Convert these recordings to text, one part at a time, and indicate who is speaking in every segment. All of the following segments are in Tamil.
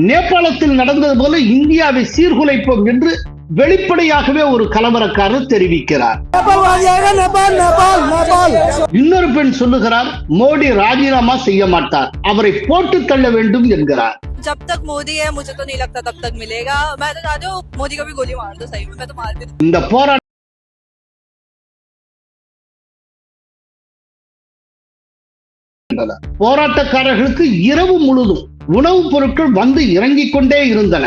Speaker 1: நேபாளத்தில் நடந்தது போல இந்தியாவை சீர்குலைப்போம் என்று வெளிப்படையாகவே ஒரு கலவரக்காரர் தெரிவிக்கிறார். இன்னொரு பெண் சொல்லுகிறார், மோடி ராஜினாமா செய்ய மாட்டார், அவரை போட்டு தள்ள வேண்டும் என்கிறார்.
Speaker 2: जब तक मोदी है मुझे तो नहीं लगता तब तक मिलेगा. मैं तो चाहती हूँ मोदी को भी गोली मार दो, सही में मैं तो मार भी दूँ.
Speaker 1: இந்த போராட்டக்காரர்களுக்கு இரவு முழுதும் உணவுப் பொருட்கள் வந்து இறங்கிக் கொண்டே இருந்தன.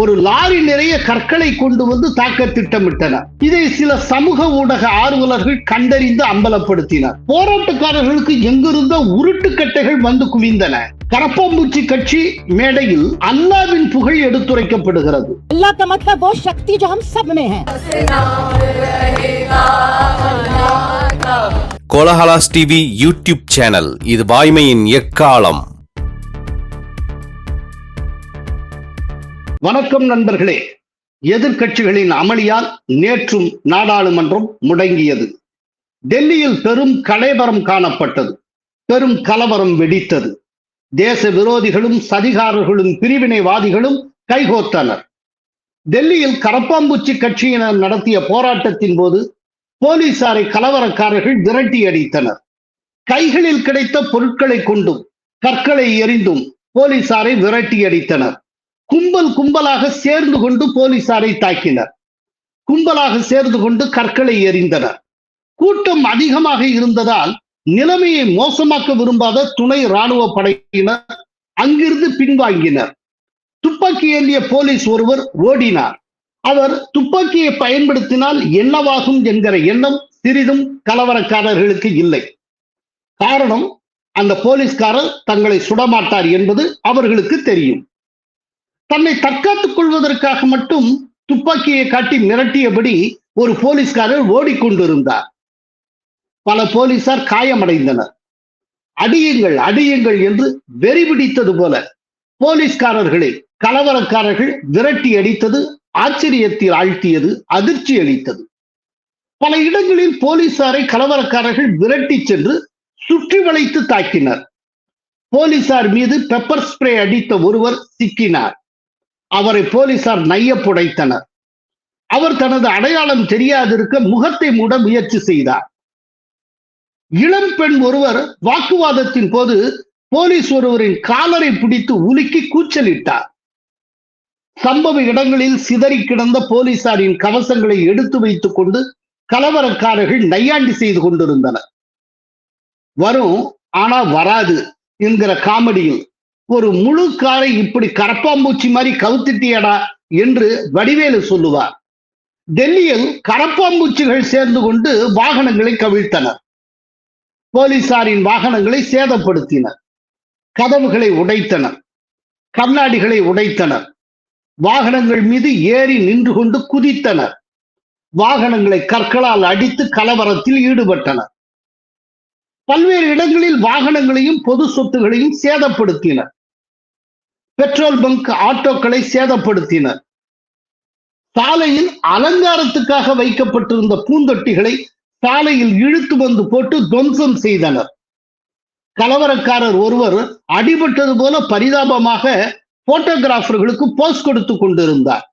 Speaker 1: ஒரு லாரி நிறைய கற்களை கொண்டு வந்து தாக்க திட்டமிட்டனர். இதை சில சமூக ஊடக ஆர்வலர்கள் கண்டறிந்து அம்பலப்படுத்தினர். போராட்டக்காரர்களுக்கு எங்கிருந்த உருட்டுக்கட்டைகள் வந்து குவிந்தன. கரப்பாம்பூச்சி கட்சி மேடையில் அல்லாவின் புகழ் எடுத்துரைக்கப்படுகிறது.
Speaker 3: அல்லாஹ் का मतलब वो शक्ति जो हम सब में है.
Speaker 4: கோலஹலாஸ் டிவி யூடியூப் சேனல், இது வாய்மையின் எக்காலம்.
Speaker 1: வணக்கம் நண்பர்களே. எதிர்க்கட்சிகளின் அமளியால் நேற்றும் நாடாளுமன்றம் முடங்கியது. டெல்லியில் பெரும் கலைவரம் காணப்பட்டது. பெரும் கலவரம் வெடித்தது. தேச விரோதிகளும் சதிகாரர்களும் பிரிவினைவாதிகளும் கைகோத்தனர். டெல்லியில் கரப்பாம்பூச்சி கட்சியினர் நடத்திய போராட்டத்தின் போது போலீசாரை கலவரக்காரர்கள் விரட்டி அடித்தனர். கைகளில் கிடைத்த பொருட்களை கொண்டும் கற்களை எறிந்தும் போலீசாரை விரட்டி அடித்தனர். கும்பல் கும்பலாக சேர்ந்து கொண்டு போலீசாரை தாக்கினர். கும்பலாக சேர்ந்து கொண்டு கற்களை எறிந்தனர். கூட்டம் அதிகமாக இருந்ததால் நிலைமையை மோசமாக்க விரும்பாத துணை ராணுவ படையினர் அங்கிருந்து பின்வாங்கினர். துப்பாக்கி ஏந்திய போலீஸ் ஒருவர் ஓடினார். அவர் துப்பாக்கியை பயன்படுத்தினால் என்னவாகும் என்கிற எண்ணம் சிறிதும் கலவரக்காரர்களுக்கு இல்லை. காரணம், அந்த போலீஸ்காரர் தங்களை சுடமாட்டார் என்பது அவர்களுக்கு தெரியும். தன்னை தற்காத்துக் கொள்வதற்காக மட்டும் துப்பாக்கியை காட்டி மிரட்டியபடி ஒரு போலீஸ்காரர் ஓடிக்கொண்டிருந்தார். பல போலீசார் காயமடைந்தனர். அடியுங்கள் அடியுங்கள் என்று வெறி பிடித்தது போல போலீஸ்காரர்களை கலவரக்காரர்கள் விரட்டி அடித்தது ஆச்சரியத்தில் ஆழ்த்தியது, அதிர்ச்சி அளித்தது. பல இடங்களில் போலீசாரை கலவரக்காரர்கள் விரட்டி சென்று சுற்றி வளைத்து தாக்கினர். போலீசார் மீது பெப்பர் ஸ்ப்ரே அடித்த ஒருவர் சிக்கினார். அவரை போலீசார் நைய புடைத்தனர். அவர் தனது அடையாளம் தெரியாதிருக்க முகத்தை மூட முயற்சி செய்தார். இளம் பெண் ஒருவர் வாக்குவாதத்தின் போது போலீஸ் ஒருவரின் காலரை பிடித்து உலுக்கி கூச்சலிட்டார். சம்பவ இடங்களில் சிதறி கிடந்த போலீசாரின் கவசங்களை எடுத்து வைத்துக் கொண்டு கலவரக்காரர்கள் நையாண்டி செய்து கொண்டிருந்தனர். வரும் ஆனா வராது என்கிற காமெடியில் ஒரு முழு காரை இப்படி கரப்பாம்பூச்சி மாதிரி கவுத்திட்டியடா என்று வடிவேலு சொல்லுவார். டெல்லியில் கரப்பாம்பூச்சிகள் சேர்ந்து கொண்டு வாகனங்களை கவிழ்த்தனர். போலீசாரின் வாகனங்களை சேதப்படுத்தினர். கதவுகளை உடைத்தனர். கண்ணாடிகளை உடைத்தனர். வாகனங்கள் மீது ஏறி நின்று கொண்டு குதித்தனர். வாகனங்களை கற்களால் அடித்து கலவரத்தில் ஈடுபட்டனர். பல்வேறு இடங்களில் வாகனங்களையும் பொது சொத்துகளையும் சேதப்படுத்தினர். Petrol bunk, ஆட்டோக்களை சேதப்படுத்தினர். சாலையில் அலங்காரத்துக்காக வைக்கப்பட்டிருந்த பூந்தொட்டிகளை சாலையில் இழுத்து வந்து போட்டு துவம்சம் செய்தனர். கலவரக்காரர் ஒருவர் அடிபட்டது போல பரிதாபமாக போட்டோகிராஃபர்களுக்கு போஸ் கொடுத்து கொண்டிருந்தார்.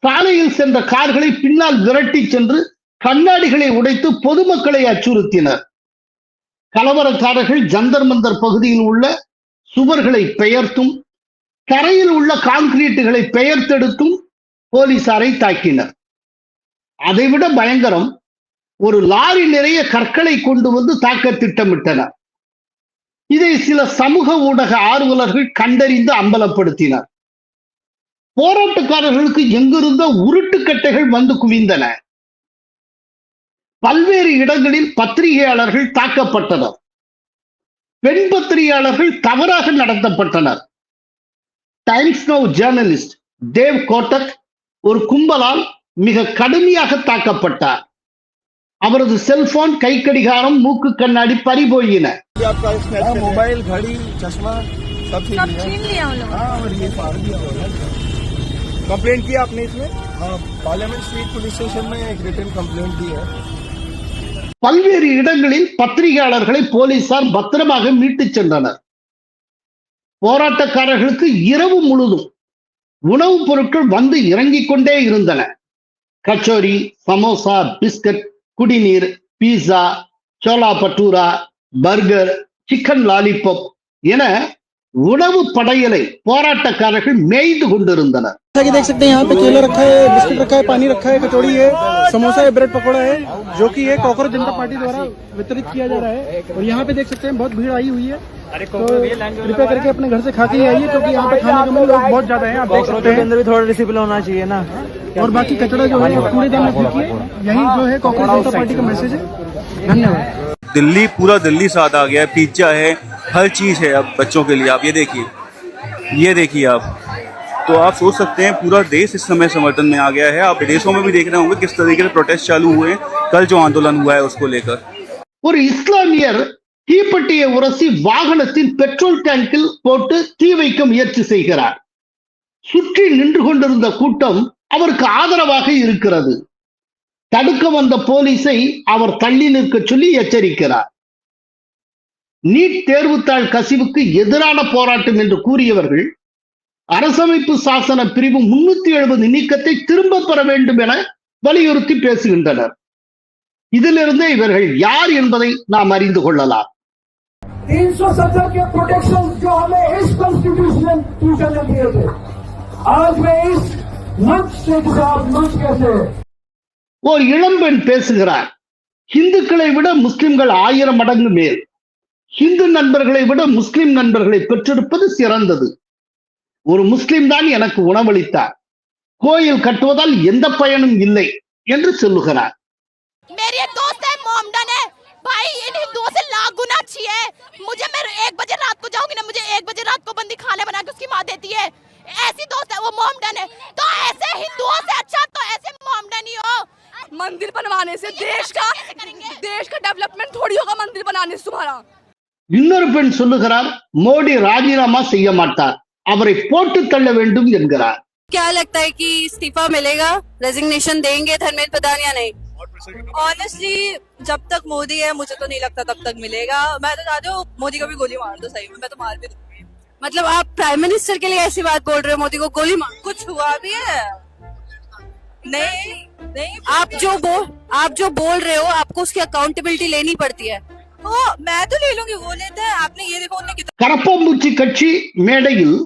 Speaker 1: சாலையில் சென்ற கார்களை பின்னால் விரட்டி சென்று கண்ணாடிகளை உடைத்து பொதுமக்களை அச்சுறுத்தினர். கலவரக்காரர்கள் ஜந்தர் மந்தர் பகுதியில் உள்ள சுவர்களை பெயர்த்தும் தரையில் உள்ள கான்கிரீட்டுகளை பெயர்த்தெடுத்தும் போலீசாரை தாக்கினர். அதைவிட பயங்கரம், ஒரு லாரி நிறைய கற்களை கொண்டு வந்து தாக்க திட்டமிட்டனர். இதை சில சமூக ஊடக ஆர்வலர்கள் கண்டறிந்து அம்பலப்படுத்தினர். போராட்டக்காரர்களுக்கு எங்கிருந்த உருட்டுக்கட்டைகள் வந்து குவிந்தன. பல்வேறு இடங்களில் பத்திரிகையாளர்கள் தாக்கப்பட்டனர். பெண் பத்திரிகையாளர்கள் தவறாக நடத்தப்பட்டனர். Times Now journalist Dev Kotak ஒரு கும்பலால் மிக கடுமையாக தாக்கப்பட்டார். அவரது செல்போன், கை கடிகாரம், மூக்கு கண்ணாடி பறிபோயின.
Speaker 5: मोबाइल, घड़ी, चश्मा सब छीन लिया। और ये फाड़ दिया। कंप्लेंट किया आपने इसमें? हाँ, पार्लियामेंट स्ट्रीट पुलिस स्टेशन में एक रिटन कंप्लेंट दी है।
Speaker 1: பல்வேறு இடங்களில் பத்திரிகையாளர்களை போலீசார் பத்திரமாக மீட்டுச் சென்றனர். போராட்டக்காரர்களுக்கு இரவு முழுதும் உணவுப் பொருட்கள் வந்து இறங்கிக் கொண்டே இருந்தன. கச்சோரி, சமோசா, பிஸ்கட், குடிநீர், பீஸா, சோலா பட்டூரா, பர்கர், சிக்கன் லாலிபாப் என உணவு படையலை போராட்டக்காரர்கள் மேய்ந்து கொண்டிருந்தனர்.
Speaker 6: देख सकते हैं यहाँ पे केला रखा है, बिस्किट रखा है, पानी रखा है, कचौड़ी है, समोसा है, ब्रेड पकौड़ा है, जो कि ये कांग्रेस जनता पार्टी द्वारा वितरित किया जा रहा है। और यहाँ पे देख सकते हैं बहुत भीड़ आई हुई है, तो कृपया करके अपने घर से खा के आइए, क्योंकि यहाँ पे खाने के लोग बहुत ज्यादा है। आप देख सकते हैं अंदर भी थोड़ा डिसिप्लिन होना चाहिए ना। और बाकी कचड़ा जो है कूड़ेदान में फेंकिए, यही जो है कांग्रेस जनता पार्टी का मैसेज है। धन्यवाद।
Speaker 7: दिल्ली, पूरा दिल्ली साथ आ गया है, पिज्जा है, हर चीज है अब बच्चों के लिए। आप ये देखिए आप, तो आप सोच सकते हैं पूरा देश इस समय समर्थन में आ गया है। आप विदेशों में भी देख रहे होंगे किस तरीके से प्रोटेस्ट चालू हुए हैं, कल जो आंदोलन हुआ है उसको लेकर।
Speaker 1: ஒரு இஸ்லாமியர் தீப்பெட்டியை உரசி வாகனத்தின் பெட்ரோல் டேங்கில் போட்டு தீ வைக்க முயற்சி செய்கிறார். சுற்றி நின்று கொண்டிருந்த கூட்டம் அவருக்கு ஆதரவாக இருக்கிறது. தடுக்க வந்த போலீஸை அவர் தள்ளி நிற்க சொல்லி எச்சரிக்கிறார். நீட் தேர்வுத்தாள் கசிவுக்கு எதிரான போராட்டம் என்று கூறியவர்கள் அரசமைப்பு சாசன பிரிவு 370 நீக்கத்தை திரும்ப பெற வேண்டும் என வலியுறுத்தி பேசுகின்றனர். இதிலிருந்தே இவர்கள் யார் என்பதை நாம் அறிந்து கொள்ளலாம்.
Speaker 8: 370 के प्रोटेक्शन जो हमें इस कॉन्स्टिट्यूशन ने दिए थे, आज मैं इस मंच से मंच कैसे
Speaker 1: ஒரு இளம்பெண் பேசுகிறார். இந்துக்களை விட முஸ்லிம்கள் 1000 மடங்கு மேல். இந்து நண்பர்களை விட முஸ்லிம் நண்பர்களை பெற்றிருப்பது சிறந்தது. ஒரு முஸ்லிம் தான் எனக்கு உணவளித்தார். கோயில் கட்டுவதால் எந்த பயனும் இல்லை என்று சொல்லுகிறார்.
Speaker 9: मेरी एक दोस्त है, मोमडन है भाई, इन हिंदुओं से लाख गुना अच्छी है। मुझे मैं 1 बजे रात को जाऊंगी ना, मुझे 1 बजे रात को बंदी खाने बना के उसकी माँ देती है। ऐसी दोस्त है वो, मोमडन है। तो ऐसे हिंदुओं से अच्छा तो ऐसे मोमडन ही हो।
Speaker 2: मंदिर बनवाने से देश का डेवलपमेंट थोड़ी होगा मंदिर बनाने से तुम्हारा।
Speaker 1: இன்னொரு பெண் சொல்லுகிறார், மோடி ராஜினாமா செய்ய மாட்டார், அவரை போட்டு தள்ள வேண்டும் என்கிறார்.
Speaker 2: क्या लगता है कि इस्तीफा मिलेगा, रेजिग्नेशन देंगे धर्मेंद्र प्रधान या नहीं? ऑनेस्टली जब तक मोदी है मुझे तो नहीं लगता तब तक मिलेगा। मैं तो चाहती हूँ मोदी को भी गोली मार दो, सही में मैं तो मार भी दूंगी। मतलब आप प्राइम मिनिस्टर के लिए ऐसी बात बोल रहे हो, मोदी को गोली मार, कुछ हुआ भी है? नहीं आप जो बोल रहे हो आपको उसकी अकाउंटेबिलिटी लेनी पड़ती है। ओ मैं तो ले लूंगी, वो लेते हैं। आपने ये देखो उन्हें कितना
Speaker 1: கரப்பாம்பூச்சி கட்சி மேடையில்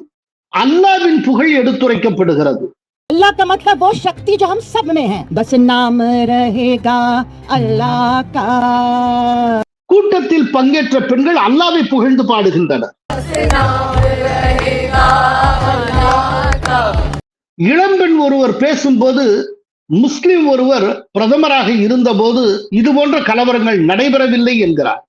Speaker 1: அல்லாவின் புகழ் எடுத்துரைக்கப்படுகிறது.
Speaker 3: अल्लाह का मतलब वो शक्ति जो हम सब में है, बस नाम रहेगा अल्लाह का।
Speaker 1: கூட்டத்தில் பங்கேற்ற பெண்கள் அல்லாவை புகழ்ந்து பாடுகின்றனர். இளம்பெண் ஒருவர் பேசும்போது முஸ்லிம் ஒருவர் பிரதமராக இருந்தபோது இது போன்ற கலவரங்கள் நடைபெறவில்லை என்கிறார்.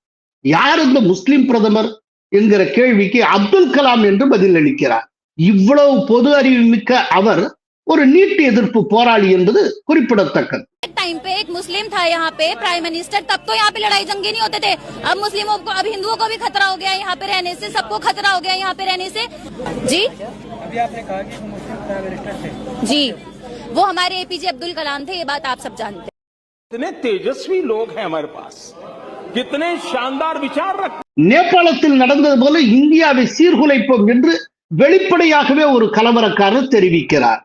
Speaker 1: யார் இந்த முஸ்லிம் பிரதமர் என்கிற கேள்விக்கு அப்துல் கலாம் என்று பதில் அளிக்கிறார். இவ்வளவு பொது அறிவு மிக்க அவர் ஒரு நீட் எதிர்ப்பு போராளி என்பது குறிப்பிடத்தக்கது.
Speaker 9: टाइम पे एक मुस्लिम था यहाँ पे प्राइम मिनिस्टर, तब तो यहाँ पे लड़ाई जंगे नहीं होते थे। अब मुस्लिमों को, अब हिंदुओं को भी खतरा हो गया यहाँ पे रहने से, सबको खतरा हो गया यहाँ पे रहने से। जी
Speaker 6: अभी आपने कहा कि मुस्लिम प्राइम मिनिस्टर थे,
Speaker 9: जी वो हमारे एपीजे अब्दुल कलाम थे, ये बात आप सब जानते हैं।
Speaker 5: कितने तेजस्वी लोग हैं हमारे पास, कितने शानदार विचार रखते।
Speaker 1: நேபாளத்தில் நடந்தது போல இந்தியாவை சீர்குலைப்போம் என்று வெளிப்படையாகவே ஒரு கலவரக்காரர் தெரிவிக்கிறார்.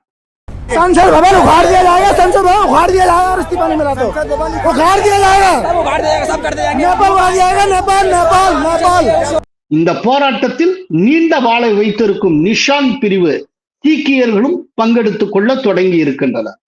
Speaker 6: संसद भवन उखाड़ दिया जाएगा, संसद भवन उखाड़ दिया जाएगा और इस्तीफा नहीं मिला तो उखाड़ दिया जाएगा, सब कर दिया जाएगा, नेपाल उखाड़ जाएगा, नेपाल।
Speaker 1: இந்த போராட்டத்தில் நீண்ட வாளை வைத்திருக்கும் நிஷான் பிரிவு சீக்கியர்களும் பங்கெடுத்துக் கொள்ள தொடங்கி இருக்கின்றனர்.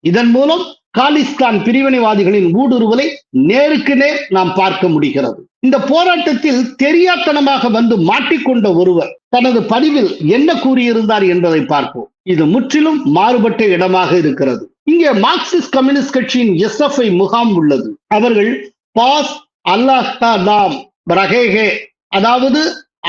Speaker 1: இதன் மூலம் காலிஸ்தான் பிரிவினைவாதிகளின் ஊடுருவலை நேருக்கு நேர் நாம் பார்க்க முடிகிறது. இந்த போராட்டத்தில் தெரியாத்தனமாக வந்து மாட்டிக்கொண்ட ஒருவர் தனது பதிவில் என்ன கூறியிருந்தார் என்பதை பார்ப்போம். இது முற்றிலும் மாறுபட்ட இடமாக இருக்கிறது. இங்கே மார்க்சிஸ்ட் கம்யூனிஸ்ட் கட்சியின் SFI முகாம் உள்ளது. அவர்கள் பாஸ் அல்லாஹ் நாம் ரஹேஹே, அதாவது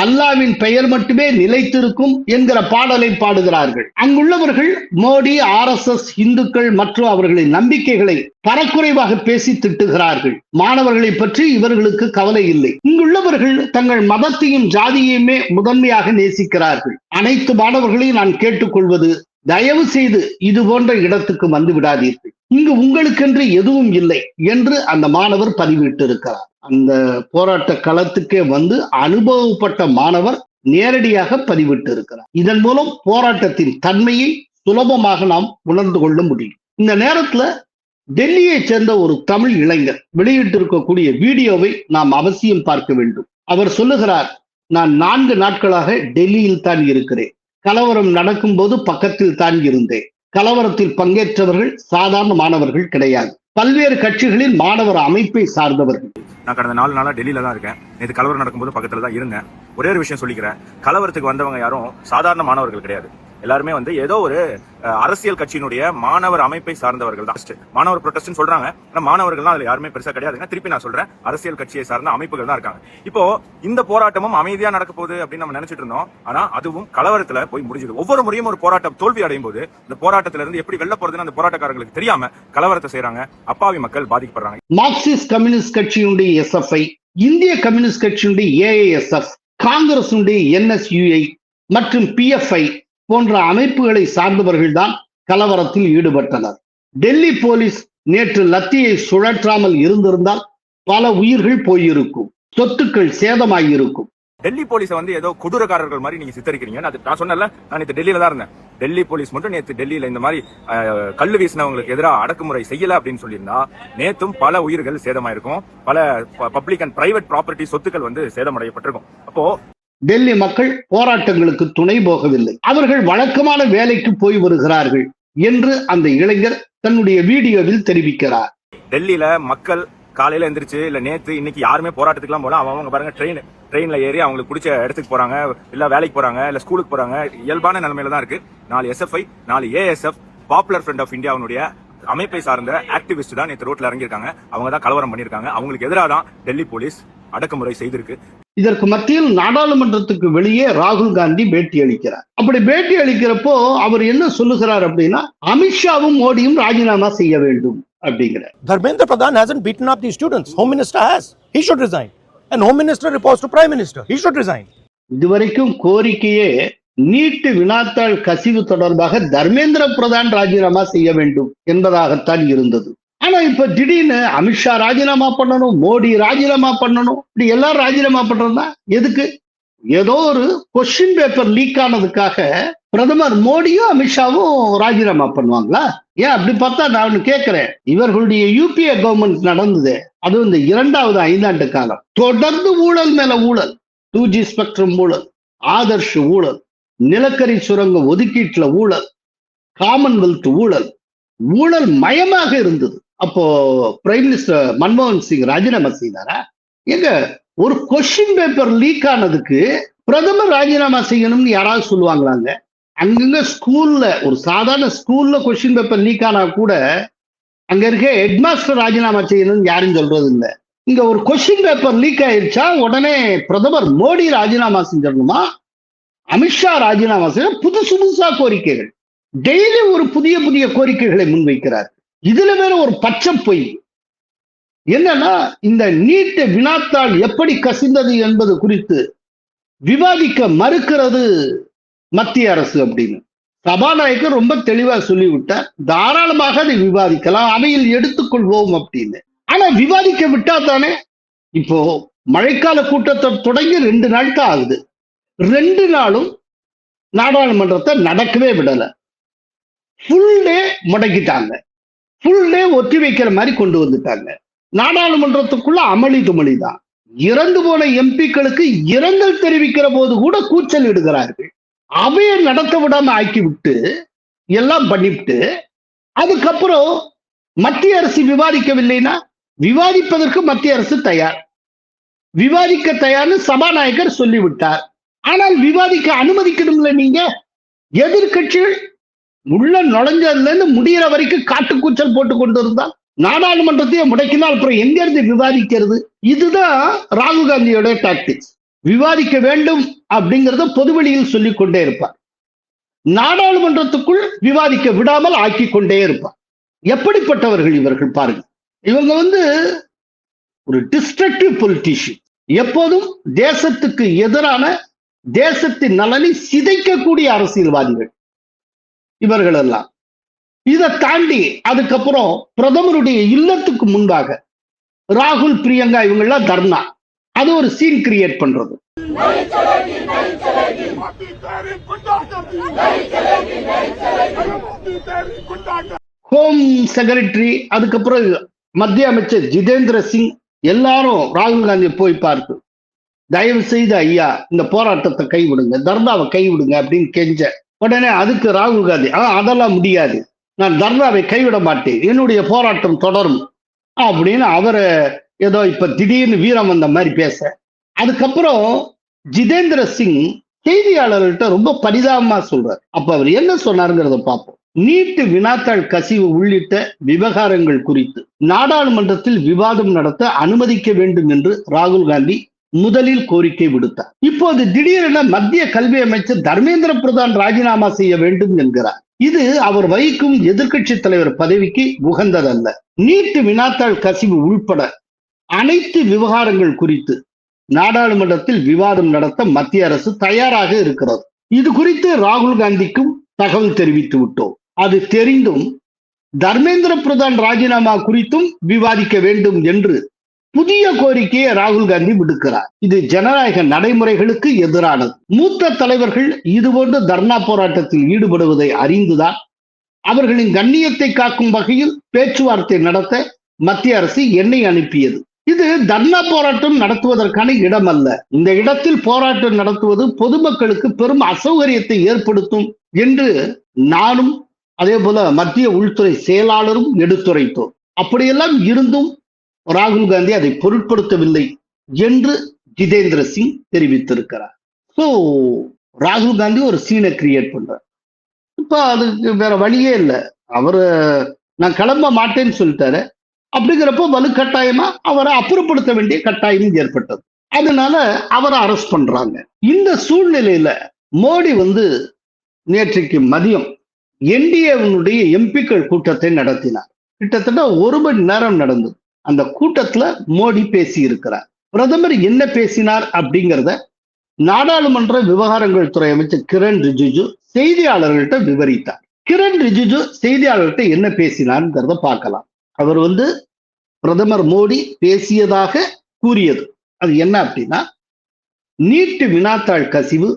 Speaker 1: அல்லாவின் பெயர் மட்டுமே நிலைத்திருக்கும் என்கிற பாடலை பாடுகிறார்கள். அங்குள்ளவர்கள் மோடி, RSS, இந்துக்கள் மற்றும் அவர்களின் நம்பிக்கைகளை தரக்குறைவாக பேசி திட்டுகிறார்கள். மாணவர்களை பற்றி இவர்களுக்கு கவலை இல்லை. இங்குள்ளவர்கள் தங்கள் மதத்தையும் ஜாதியையுமே முதன்மையாக நேசிக்கிறார்கள். அனைத்து மாணவர்களையும் நான் கேட்டுக்கொள்வது, தயவு செய்து இது போன்ற இடத்துக்கு வந்து விடாதீர்கள். இங்கு உங்களுக்கென்று எதுவும் இல்லை என்று அந்த மாணவர் பதிவிட்டு இருக்கிறார். அந்த போராட்ட களத்துக்கே வந்து அனுபவப்பட்ட மாணவர் நேரடியாக பதிவிட்டு இருக்கிறார். இதன் மூலம் போராட்டத்தின் தன்மையை சுலபமாக நாம் உணர்ந்து கொள்ள முடியும். இந்த நேரத்துல டெல்லியை சேர்ந்த ஒரு தமிழ் இளைஞர் வெளியிட்டு இருக்கக்கூடிய வீடியோவை நாம் அவசியம் பார்க்க வேண்டும். அவர் சொல்லுகிறார், நான் 4 நாட்களாக டெல்லியில் தான் இருக்கிறேன். கலவரம் நடக்கும் போது பக்கத்தில் தான் இருந்தேன். கலவரத்தில் பங்கேற்றவர்கள் சாதாரண மாணவர்கள் கிடையாது, பல்வேறு கட்சிகளின் மாணவர் அமைப்பை சார்ந்தவர்கள்.
Speaker 10: நான் கடந்த 4 நாளா டெல்லியில தான் இருக்கேன். நேற்று கலவரம் நடக்கும்போது பக்கத்துல தான் இருந்தேன். ஒரே ஒரு விஷயம் சொல்லிக்கிறேன், கலவரத்துக்கு வந்தவங்க யாரும் சாதாரண மாணவர்கள் கிடையாது. எல்லாருமே வந்து ஏதோ ஒரு அரசியல் கட்சியினுடைய மாணவர் அமைப்பை சார்ந்தவர்கள் தான். மாணவர் புரொட்டஸ்ட்னு சொல்றாங்க, ஆனா மாணவர்கள் அதுல யாருமே பெருசா கிடையாதுங்க. திருப்பி நான் சொல்றேன், அரசியல் கட்சியை சார்ந்த அமைப்புகள் தான் இருக்காங்க. இப்போ இந்த போராட்டமும் அமைதியா நடக்க போகுது அப்படின்னு நம்ம நினைச்சிட்டு இருந்தோம். ஆனா அதுவும் கலவரத்துல போய் முடிஞ்சது. ஒவ்வொரு முறையும் ஒரு போராட்டம் தோல்வி அடையும் போது இந்த போராட்டத்துல இருந்து எப்படி வெளில போறதுன்னு அந்த போராட்டக்காரர்களுக்கு தெரியாம கலவரத்தை செய்யறாங்க. அப்பாவி மக்கள் பாதிக்கப்படுறாங்க.
Speaker 1: மார்க்சிஸ்ட் கம்யூனிஸ்ட் கட்சியினுடைய SFI, இந்திய கம்யூனிஸ்ட் கட்சியினுடைய AISF, காங்கிரசுடைய NSUI மற்றும் PFI போன்ற அமைப்புகளை சார்ந்தவர்கள் தான் கலவரத்தில் ஈடுபட்டனர். டெல்லி போலீஸ் நேற்று லத்தியை சுழற்றாமல் இருந்திருந்தால் பல உயிர்கள் போயிருக்கும், சொத்துக்கள் சேதமாயிருக்கும்.
Speaker 10: டெல்லி போலீஸை வந்து ஏதோ கொடூரக்காரர்கள் மாதிரி நீங்க சித்தரிக்கிறீங்க. நான் சொன்னல, நான் நேற்று டெல்லியில தான் இருந்தேன். டெல்லி போலீஸ் மட்டும் நேற்று டெல்லியில இந்த மாதிரி கல்லு வீசினவங்களுக்கு எதிராக அடக்குமுறை செய்யல அப்படின்னு சொல்லியிருந்தா நேத்தும் பல உயிர்கள் சேதமாயிருக்கும், பல பப்ளிக் அண்ட் பிரைவேட் ப்ராப்பர்ட்டி சொத்துக்கள் வந்து சேதமடையப்பட்டிருக்கும். அப்போ
Speaker 1: டெல்லி மக்கள் போராட்டங்களுக்கு துணை போகவில்லை, அவர்கள் வழக்கமான வேலைக்கு போய் வருகிறார்கள் என்று அந்த இளைஞர் தன்னுடைய வீடியோவில் தெரிவிக்கிறார்.
Speaker 10: டெல்லியில மக்கள் காலையில எந்திரிச்சு இல்ல நேத்து இன்னைக்கு யாருமே போராட்டத்துக்கு எல்லாம் போல, அவங்க பாருங்க ட்ரெயின்ல ஏறி அவங்களுக்கு பிடிச்ச இடத்துக்கு போறாங்க, இல்ல வேலைக்கு போறாங்க, இல்ல ஸ்கூலுக்கு போறாங்க. இயல்பான நிலைமையில தான் இருக்கு. 4 SFI, 4 ASF, popular front of இந்தியாவுடைய அமைப்பை சார்ந்த ஆக்டிவிஸ்ட் தான் நேற்று ரோட்ல இறங்கியிருக்காங்க. அவங்க தான் கலவரம் பண்ணிருக்காங்க. அவங்களுக்கு எதிராக தான் டெல்லி போலீஸ் அடக்குமுறை செய்திருக்கு.
Speaker 1: இதற்கு மத்தியில் நாடாளுமன்றத்துக்கு வெளியே ராகுல் காந்தி பேட்டி அளிக்கிறார். அப்படி பேட்டி அளிக்கிறப்போ அவர் என்ன சொல்லுகிறார் அப்படின்னா, அமித்ஷாவும் மோடியும் ராஜினாமா செய்ய வேண்டும் அப்படிங்கிறார்.
Speaker 6: Dharmendra Pradhan hasn't beaten up the students. Home Minister has. He should resign. And Home Minister reports to Prime Minister. He should resign.
Speaker 1: இதுவரைக்கும் கோரிக்கையே நீட் வினாத்தாள் கசிவு தொடர்பாக தர்மேந்திர பிரதான் ராஜினாமா செய்ய வேண்டும் என்பதாகத்தான் இருந்தது. ஆனா இப்ப திடீர்னு அமித்ஷா ராஜினாமா பண்ணணும், மோடி ராஜினாமா பண்ணணும், இப்படி எல்லாரும் ராஜினாமா பண்றதா எதுக்கு? ஏதோ ஒரு கொஸ்டின் பேப்பர் லீக் ஆனதுக்காக பிரதமர் மோடியும் அமித்ஷாவும் ராஜினாமா பண்ணுவாங்களா? ஏன் அப்படி பார்த்தா நான் கேட்கிறேன், இவர்களுடைய UPA கவர்மெண்ட் நடந்தது, அது இந்த 2வது 5 ஆண்டு காலம் தொடர்ந்து ஊழல் மேல ஊழல், 2G ஸ்பெக்ட்ரம் ஊழல், ஆதர்ஷ் ஊழல், நிலக்கரி சுரங்க ஒதுக்கீட்டுல ஊழல், காமன்வெல்த் ஊழல், ஊழல் மயமாக இருந்தது. அப்போ பிரைம் மினிஸ்டர் மன்மோகன் சிங் ராஜினாமா செய்தாரா? எங்க ஒரு கொஸ்டின் பேப்பர் லீக் ஆனதுக்கு பிரதமர் ராஜினாமா செய்யணும்னு யாராவது சொல்லுவாங்களாங்க? அங்கங்க ஸ்கூல்ல, ஒரு சாதாரண ஸ்கூல்ல கொஸ்டின் பேப்பர் லீக் ஆனா கூட அங்க இருக்க ஹெட்மாஸ்டர் ராஜினாமா செய்யணும்னு யாரும் சொல்றது இல்லை. இங்க ஒரு கொஸ்டின் பேப்பர் லீக் ஆயிடுச்சா உடனே பிரதமர் மோடி ராஜினாமா செஞ்சிடணுமா, அமித்ஷா ராஜினாமா செய்ய புதுசா கோரிக்கைகள், டெய்லி ஒரு புதிய கோரிக்கைகளை முன்வைக்கிறார். இதுல வேற ஒரு பச்சை பொய் என்னன்னா, இந்த நீட் வினாத்தாள் எப்படி கசிந்தது என்பது குறித்து விவாதிக்க மறுக்கிறது மத்திய அரசு அப்படின்னு சபாநாயகர் ரொம்ப தெளிவா சொல்லிவிட்டார். தாராளமாக அதை விவாதிக்கலாம், அவையில் எடுத்துக்கொள்வோம் அப்படின்னு. ஆனா விவாதிக்க விட்டா தானே, இப்போ மழைக்கால கூட்டத்தொடர் தொடங்கி 2 நாள் தான் ஆகுது. 2 நாளும் நாடாளுமன்றத்தை நடக்கவே விடல. ஃபுல் டே முடக்கிட்டாங்க, ஃபுல் டே ஒத்தி வைக்கிற மாதிரி கொண்டு வந்துட்டாங்க. நாடாளுமன்றத்துக்குள்ள அமளி துமளி தான். இறந்து போன எம்பிக்களுக்கு இரங்கல் தெரிவிக்கிற போது கூட கூச்சல் இடுகிறார்கள். அவையை நடத்த விடாம ஆக்கி விட்டு எல்லாம் பண்ணிவிட்டு அதுக்கப்புறம் மத்திய அரசு விவாதிக்கவில்லைன்னா விவாதிப்பதற்கு மத்திய அரசு தயார், விவாதிக்க தயார்னு சபாநாயகர் சொல்லிவிட்டார். ஆனால் விவாதிக்க அனுமதிக்கணும்ல நீங்க. எதிர்கட்சிகள் உள்ள நுழைஞ்சதுல இருந்து முடிகிற வரைக்கும் காட்டுக்கூச்சல் போட்டு கொண்டு இருந்தால் நாடாளுமன்றத்தையே முடக்கினால் அப்புறம் எங்க இருந்து விவாதிக்கிறது? இதுதான் ராகுல் காந்தியோட டாக்டிக்ஸ். விவாதிக்க வேண்டும் அப்படிங்கறத பொதுவெளியில் சொல்லிக் கொண்டே இருப்பார். நாடாளுமன்றத்துக்குள் விவாதிக்க விடாமல் ஆக்கி கொண்டே இருப்பார். எப்படிப்பட்டவர்கள் இவர்கள் பாருங்க. இவங்க ஒரு டிஸ்ட்ரக்டிவ் பொலிட்டிஷியன். எப்போதும் தேசத்துக்கு எதிரான, தேசத்தின் நலனை சிதைக்கக்கூடிய அரசியல்வாதிகள் இவர்கள் எல்லாம். இதை தாண்டி அதுக்கப்புறம் பிரதமருடைய இல்லத்துக்கு முன்பாக ராகுல், பிரியங்கா இவங்கெல்லாம் தர்ணா, அது ஒரு சீன் கிரியேட் பண்றது. ஹோம் செக்ரட்டரி, அதுக்கப்புறம் மத்திய அமைச்சர் ஜிதேந்திர சிங் எல்லாரும் ராகுல் காந்தி போய் பார்த்து, தயவு செய்து ஐயா இந்த போராட்டத்தை கைவிடுங்க, தர்ணாவை கைவிடுங்க அப்படின்னு கெஞ்ச உடனே அதுக்கு ராகுல் காந்தி அதெல்லாம் முடியாது, நான் தர்ணாவை கைவிட மாட்டேன், என்னுடைய போராட்டம் தொடரும் அப்படின்னு அவரை ஏதோ இப்ப திடீர்னு வீரம் வந்த மாதிரி பேச, அதுக்கப்புறம் ஜிதேந்திர சிங் செய்தியாளர்கள்ட்ட ரொம்ப பரிதாபமா சொல்றார். அப்ப அவர் என்ன சொன்னாருங்கிறத பார்ப்போம். நீட்டு வினாத்தாள் கசிவு உள்ளிட்ட விவகாரங்கள் குறித்து நாடாளுமன்றத்தில் விவாதம் நடத்த அனுமதிக்க வேண்டும் என்று ராகுல் காந்தி முதலில் கோரிக்கை விடுத்தார். இப்போது திடீரென மத்திய கல்வி அமைச்சர் தர்மேந்திர பிரதான் ராஜினாமா செய்ய வேண்டும் என்கிறார். இது அவர் வகிக்கும் எதிர்க்கட்சி தலைவர் பதவிக்கு உகந்ததல்ல. நீட்டு வினாத்தாள் கசிவு உள்பட அனைத்து விவகாரங்கள் குறித்து நாடாளுமன்றத்தில் விவாதம் நடத்த மத்திய அரசு தயாராக இருக்கிறது. இது குறித்து ராகுல் காந்திக்கும் தகவல் தெரிவித்து விட்டோம். அது தெரிந்தும் தர்மேந்திர பிரதான் ராஜினாமா குறித்தும் விவாதிக்க வேண்டும் என்று புதிய கோரிக்கையை ராகுல் காந்தி விடுக்கிறார். இது ஜனநாயக நடைமுறைகளுக்கு எதிரானது. மூத்த தலைவர்கள் இதுபோன்ற தர்ணா போராட்டத்தில் ஈடுபடுவதை அறிந்துதான் அவர்களின் கண்ணியத்தை காக்கும் வகையில் பேச்சுவார்த்தை நடத்த மத்திய அரசு எண்ணெய் அனுப்பியது. இது தர்ணா போராட்டம் நடத்துவதற்கான இடம் அல்ல. இந்த இடத்தில் போராட்டம் நடத்துவது பொதுமக்களுக்கு பெரும் அசௌகரியத்தை ஏற்படுத்தும் என்று நானும் அதே போல மத்திய உள்துறை செயலாளரும் எடுத்துரைத்தோம். அப்படியெல்லாம் இருந்தும் ராகுல் காந்தி அதை பொருட்படுத்தவில்லை என்று ஜிதேந்திர சிங் தெரிவித்திருக்கிறார். ஸோ ராகுல் காந்தி ஒரு சீனை கிரியேட் பண்றார். இப்ப அதுக்கு வேற வழியே இல்லை. அவரு நான் கிளம்ப மாட்டேன்னு சொல்லிட்டாரு. அப்படிங்கிறப்போ வலுக்கட்டாயமா அவரை அப்புறப்படுத்த வேண்டிய கட்டாயம் ஏற்பட்டது. அதனால அவரை அரெஸ்ட் பண்றாங்க. இந்த சூழ்நிலையில மோடி நேற்றைக்கு மதியம் என்டிஏவினுடைய எம்பிக்கள் கூட்டத்தை நடத்தினார். கிட்டத்தட்ட 1 மணி நேரம் நடந்தது. அந்த கூட்டத்துல மோடி பேசி இருக்கிறார். பிரதமர் என்ன பேசினார் அப்படிங்கிறத நாடாளுமன்ற விவகாரங்கள் துறை அமைச்சர் கிரண் ரிஜிஜு செய்தியாளர்கள்ட்ட விவரித்தார். கிரண் ரிஜிஜு செய்தியாளர்கள்ட்ட என்ன பேசினார்ங்கிறத பார்க்கலாம். அவர் பிரதமர் மோடி பேசியதாக கூறியது அது என்ன அப்படின்னா, நீட்டு வினாத்தாள் கசிவு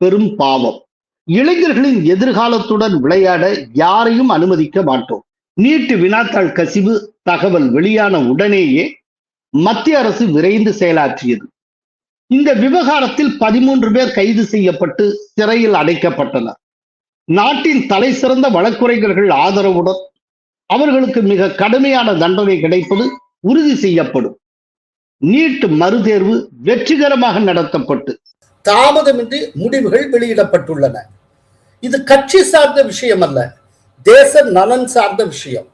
Speaker 1: பெரும் பாவம், இளைஞர்களின் எதிர்காலத்துடன் விளையாட யாரையும் அனுமதிக்க மாட்டோம். நீட்டு வினாத்தாள் கசிவு தகவல் வெளியான உடனேயே மத்திய அரசு விரைந்து செயலாற்றியது. இந்த விவகாரத்தில் 13 பேர் கைது செய்யப்பட்டு சிறையில் அடைக்கப்பட்டனர். நாட்டின் தலை சிறந்த வழக்குரைஞர்கள் ஆதரவுடன் அவர்களுக்கு மிக கடுமையான தண்டனை கிடைப்பது உறுதி செய்யப்படும். நீட் மறுதேர்வு வெற்றிகரமாக நடத்தப்பட்டு தாமதமின்றி முடிவுகள் வெளியிடப்பட்டுள்ளன. இது கட்சி சார்ந்த விஷயம் அல்ல, தேச நலன் சார்ந்த விஷயம்.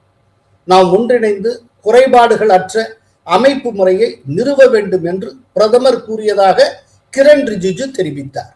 Speaker 1: நாம் ஒன்றிணைந்து குறைபாடுகள் அற்ற அமைப்பு முறையை நிறுவ வேண்டும் என்று பிரதமர் கூறியதாக கிரண் ரிஜிஜு தெரிவித்தார்.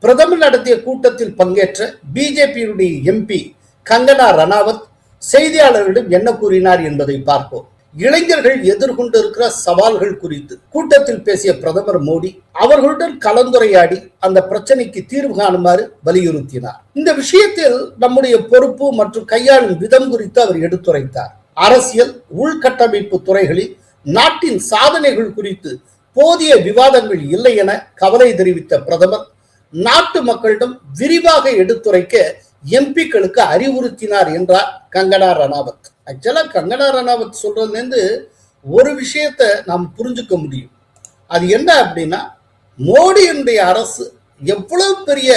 Speaker 1: பிரதமர் நடத்திய கூட்டத்தில் பங்கேற்ற பிஜேபியுடைய எம்பி கங்கனா ரணாவத் செய்தியாளர்களிடம் என்ன கூறினார் என்பதை பார்ப்போம். இளைஞர்கள் எதிர்கொண்டிருக்கிற சவால்கள் குறித்து கூட்டத்தில் பேசிய பிரதமர் மோடி அவர்களுடன் கலந்துரையாடி அந்த பிரச்சனைக்கு தீர்வு காணுமாறு வலியுறுத்தினார். இந்த விஷயத்தில் நம்முடைய பொறுப்பு மற்றும் கையாளும் விதம் குறித்து அவர் எடுத்துரைத்தார். அரசியல், உள்கட்டமைப்பு துறைகளில் நாட்டின் சாதனைகள் குறித்து போதிய விவாதங்கள் இல்லை என கவலை தெரிவித்த பிரதமர் நாட்டு மக்களிடம் விரிவாக எடுத்துரைக்க எம்பிக்களுக்கு அறிவுறுத்தினார் என்றார் கங்கனா ரணாவத். ஆக்சுவலா கங்கனா ரணாவத் சொல்றதுலேருந்து ஒரு விஷயத்தை நாம் புரிஞ்சுக்க முடியும். அது என்ன அப்படின்னா, மோடியினுடைய அரசு எவ்வளவு பெரிய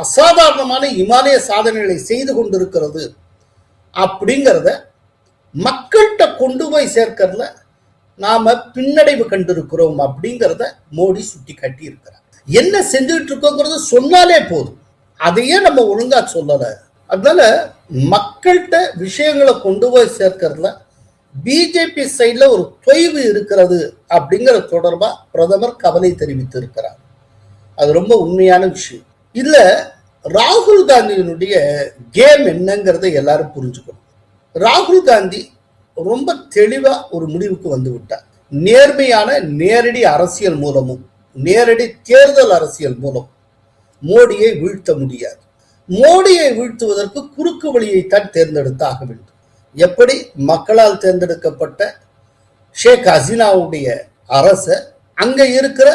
Speaker 1: அசாதாரணமான இமாலய சாதனைகளை செய்து கொண்டிருக்கிறது அப்படிங்கிறத மக்கள்கிட்ட கொண்டு போய் சேர்க்கிறதுல நாம பின்னடைவு கண்டிருக்கிறோம் அப்படிங்கிறத மோடி சுட்டி காட்டி இருக்கிறார். என்ன செஞ்சுட்டு இருக்கோங்கிறது சொன்னாலே போதும், அதையே நம்ம ஒழுங்கா சொல்லல. அதனால மக்கள்கிட்ட விஷயங்களை கொண்டு போய் சேர்க்கிறதுல பிஜேபி சைட்ல ஒரு தொய்வு இருக்கிறது அப்படிங்கிற தொடர்பா பிரதமர் கவலை தெரிவித்து இருக்கிறார். அது ரொம்ப உண்மையான விஷயம். இல்ல ராகுல் காந்தியினுடைய கேம் என்னங்கிறத எல்லாரும் புரிஞ்சுக்கணும். ராகுல் காந்தி ரொம்ப தெளிவா ஒரு முடிவுக்கு வந்து விட்டார். நேர்மையான நேரடி அரசியல் மூலமும் நேரடி தேர்தல் அரசியல் மூலம் மோடியை வீழ்த்த முடியாது. மோடியை வீழ்த்துவதற்கு குறுக்கு வழியைத்தான் தேர்ந்தெடுத்தாக வேண்டும். எப்படி மக்களால் தேர்ந்தெடுக்கப்பட்ட ஷேக் ஹசீனாவுடைய அரச அங்க இருக்கிற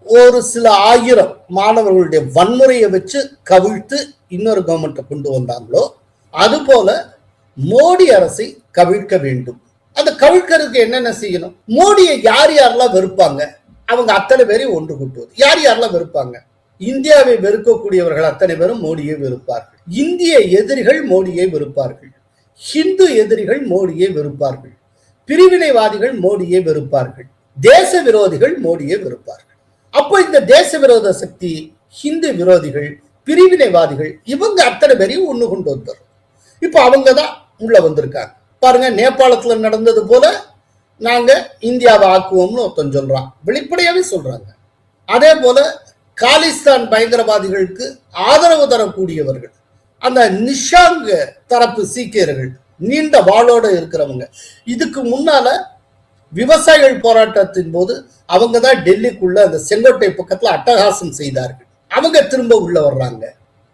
Speaker 1: ஒரு சில ஆயிரம் மாணவர்களுடைய வன்முறையை வச்சு கவிழ்த்து இன்னொரு கவர்மெண்ட்டை கொண்டு வந்தாங்களோ அதுபோல மோடி அரசை கவிழ்க்க வேண்டும். அந்த கவிழ்க்கிறதுக்கு என்னென்ன செய்யணும்? மோடியை யார் யாரெல்லாம் வெறுப்பாங்க அவங்க அத்தனை பேரையும் ஒன்று கூட்டுவது. யார் யாரெல்லாம் வெறுப்பாங்க? இந்தியாவை வெறுக்கக்கூடியவர்கள் அத்தனை பேரும் மோடியை வெறுப்பார்கள். இந்திய எதிரிகள் மோடியை வெறுப்பார்கள். ஹிந்து எதிரிகள் மோடியை வெறுப்பார்கள். பிரிவினைவாதிகள் மோடியை வெறுப்பார்கள். தேச விரோதிகள் மோடியை வெறுப்பார்கள். அப்போ இந்த தேச விரோத சக்தி, ஹிந்து விரோதிகள், பிரிவினைவாதிகள் இவங்க அத்தனை பேரையும் ஒண்ணு கொண்டு வந்துடும். இப்ப அவங்கதான் உள்ள வந்திருக்காங்க. பாருங்க, நேபாளத்துல நடந்தது போல நாங்க இந்தியாவை ஆக்குவோம்னு ஒருத்தன் சொல்றான், வெளிப்படையாவே சொல்றாங்க. அதே போல காலிஸ்தான் பயங்கரவாதிகளுக்கு ஆதரவு தரக்கூடியவர்கள் அந்த நிஷாங் தரப்பு சீக்கியர்கள் நீண்ட வாளோட இருக்கிறவங்க. இதுக்கு முன்னால விவசாயிகள் போராட்டத்தின் போது அவங்க தான் டெல்லிக்குள்ள அந்த செங்கோட்டை பக்கத்துல அட்டகாசம் செய்தார்கள். அவங்க திரும்ப உள்ள வர்றாங்க.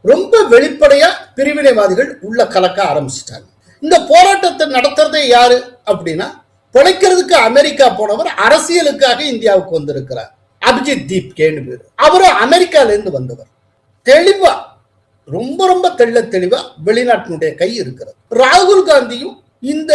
Speaker 1: ரொம்ப வெளிப்படையா பிரிவினைவாதிகள் உள்ள கலக்க ஆரம்பிச்சிட்டாங்க. இந்த போராட்டத்தை நடத்துறதே யாரு அப்படின்னா, பிழைக்கிறதுக்கு அமெரிக்கா போனவர் அரசியலுக்காக இந்தியாவுக்கு வந்திருக்கிறார். அபிஜித் தீப்கேன்னு பேரு. அவரும் அமெரிக்கால இருந்து வந்தவர். தெளிவா, ரொம்ப ரொம்ப தெளிவா வெளிநாட்டினுடைய கை இருக்கிறது. ராகுல் காந்தியும் இந்த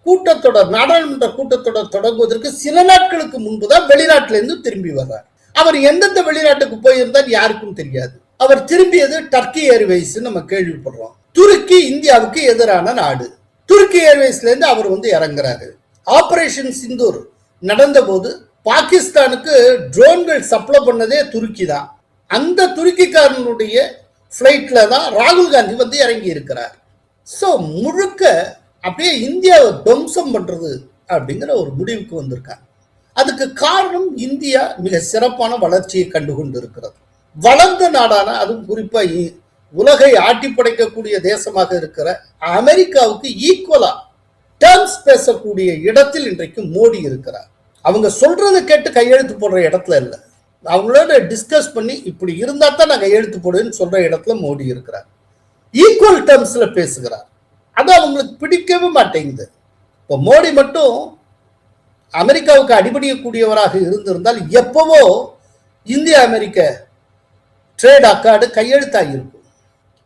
Speaker 1: கூட்டத்தொடர், நாடாளுமன்ற கூட்டத்தொடர் தொடங்குவதற்கு சில நாட்களுக்கு முன்புதான் வெளிநாட்டில இருந்து திரும்பி வர்றார். அவர் எந்தெந்த வெளிநாட்டுக்கு போயிருந்தார் யாருக்கும் தெரியாது. அவர் திரும்பியது டர்க்கி ஏர்வேஸ் நம்ம கேள்விப்படுறோம். துருக்கி இந்தியாவுக்கு எதிரான நாடு. துருக்கி ஏர்வேஸ்ல இருந்து அவர் இறங்குறாரு. ஆபரேஷன் சிந்தூர் நடந்த போது பாகிஸ்தானுக்கு ட்ரோன்கள் சப்ளை பண்ணதே துருக்கி தான். அந்த துருக்கிக்காரனுடைய பிளைட்ல தான் ராகுல் காந்தி இறங்கி இருக்கிறார். சோ முழுக்க அப்படியே இந்தியாவை துவம்சம் பண்றது அப்படிங்கிற ஒரு முடிவுக்கு வந்திருக்காங்க. அதுக்கு காரணம் இந்தியா மிக சிறப்பான வளர்ச்சியை கண்டுகொண்டு இருக்கிறது. வளர்ந்த நாடான, அதுவும் குறிப்பா உலகை ஆட்டி படைக்கக்கூடிய தேசமாக இருக்கிற அமெரிக்காவுக்கு ஈக்குவலா டர்ம்ஸ் பேசக்கூடிய இடத்தில் இன்றைக்கு மோடி இருக்கிறார். அவங்க சொல்றதை கேட்டு கையெழுத்து போடுற இடத்துல இல்லை, அவங்களோட டிஸ்கஸ் பண்ணி இப்படி இருந்தா தான் நான் கையெழுத்து போடுவேன்னு சொல்ற இடத்துல மோடி இருக்கிறார். ஈக்குவல் டர்ம்ஸ்ல பேசுகிறார். அது அவங்களுக்கு பிடிக்கவே மாட்டேங்குது. இப்போ மோடி மட்டும் அமெரிக்காவுக்கு அடிபடியக்கூடியவராக இருந்திருந்தால் எப்பவோ இந்திய அமெரிக்க ட்ரேட் அக்கார்டு கையெழுத்தாகியிருக்கும்.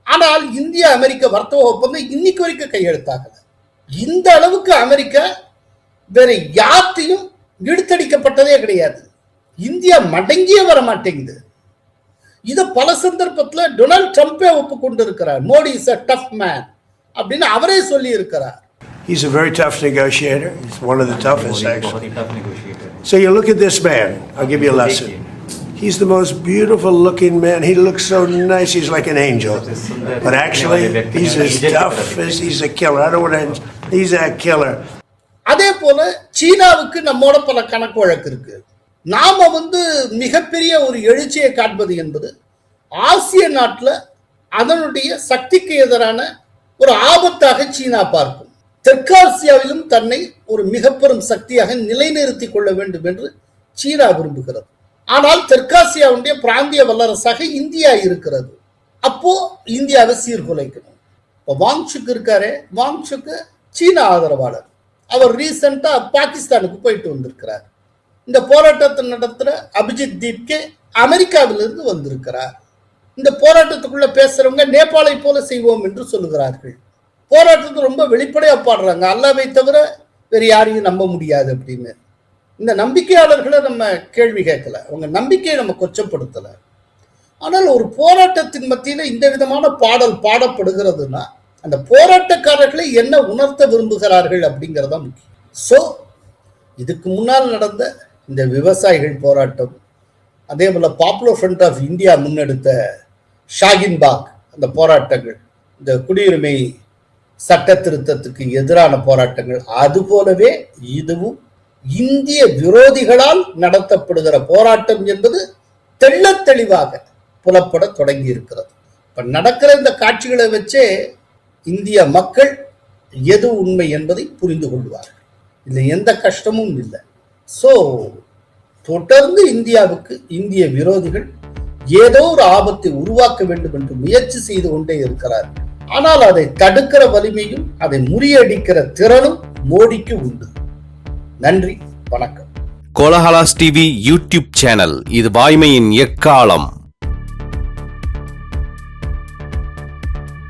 Speaker 1: ஆனால் இந்திய அமெரிக்க வர்த்தக ஒப்பந்தம் இன்னைக்கு வரைக்கும் கையெழுத்தாகல. இந்த அளவுக்கு அமெரிக்கா வேற யார்த்தையும் இழுத்தடிக்கப்பட்டதே கிடையாது. இந்தியா மடங்கியே வர மாட்டேங்குது. இத பல சந்தர்ப்பத்தில் டொனால்ட் ட்ரம்பே ஒப்புக்கொண்டு இருக்கிறார். Modi is a tough man அப்படின்னு அவரே சொல்லி இருக்கிறார்.
Speaker 11: He's a very tough negotiator. He's one of the toughest, actually. So you look at this man. I'll give you a lesson. He's the most beautiful looking man. He looks so nice. He's like an angel. But actually, he's as tough as he's a killer. I don't want to. He's a killer.
Speaker 1: அதே போல சீனாவுக்கு நம்மோட பல கணக்கு வழக்கு இருக்கு. நாம மிகப்பெரிய ஒரு எழுச்சியை காண்பது என்பது ஆசிய நாட்டுல அதனுடைய சக்திக்கு எதிரான ஒரு ஆபத்தாக சீனா பார்க்கும். தெற்காசியாவிலும் தன்னை ஒரு மிக பெரும் சக்தியாக நிலைநிறுத்திக் கொள்ள வேண்டும் என்று சீனா விரும்புகிறது. ஆனால் தெற்காசியாவுடைய பிராந்திய வல்லரசாக இந்தியா இருக்கிறது. அப்போ இந்தியாவை சீர்குலைக்கணும். இப்போ வாங்சுக் இருக்காரு, வாங்சுக்கு சீனா ஆதரவாளர். அவர் ரீசெண்டா பாகிஸ்தானுக்கு போயிட்டு வந்திருக்கிறார். இந்த போராட்டத்தை நடத்துற அபிஜித் தீப்கே அமெரிக்காவிலிருந்து வந்திருக்கிறார். இந்த போராட்டத்துக்குள்ள பேசுறவங்க நேபாளை போல செய்வோம் என்று சொல்லுகிறார்கள். போராட்டத்தை ரொம்ப வெளிப்படையா பாடுறாங்க, அல்லாவை தவிர வேறு யாரையும் நம்ப முடியாது அப்படின்னு. இந்த நம்பிக்கையாளர்களை நம்ம கேள்வி கேட்கல, அவங்க நம்பிக்கையை நம்ம கொச்சப்படுத்தல. ஆனால் ஒரு போராட்டத்தின் மத்தியில இந்த விதமான பாடல் பாடப்படுகிறதுனா அந்த போராட்டக்காரர்களை என்ன உணர்த்த விரும்புகிறார்கள் அப்படிங்கிறதா முக்கியம். ஸோ இதுக்கு முன்னால் நடந்த இந்த விவசாயிகள் போராட்டம், அதே போல பாப்புலர் ஃப்ரண்ட் ஆஃப் இந்தியா முன்னெடுத்த ஷாகின் பாக் அந்த போராட்டங்கள், இந்த குடியுரிமை சட்ட திருத்தத்துக்கு எதிரான போராட்டங்கள், அது போலவே இதுவும் இந்திய விரோதிகளால் நடத்தப்படுகிற போராட்டம் என்பது தெள்ளத் தெளிவாக புலப்பட தொடங்கி இருக்கிறது. இப்ப நடக்கிற இந்த காட்சிகளை வச்சே இந்திய மக்கள் எது உண்மை என்பதை புரிந்து கொள்வார்கள். இதுல எந்த கஷ்டமும் இல்லை. சோ தொடர்ந்து இந்தியாவுக்கு இந்திய விரோதிகள் ஏதோ ஒரு ஆபத்தை உருவாக்க வேண்டும் என்று முயற்சி செய்து கொண்டே இருக்கிறார்கள். ஆனால் அதை தடுக்கிற வலிமையும் அதை முறியடிக்கிற திறனும் மோடிக்கு உண்டு. நன்றி, வணக்கம்.
Speaker 4: கோலஹலாஸ் டிவி யூடியூப் சேனல், இது வாய்மையின் எக்காலம்.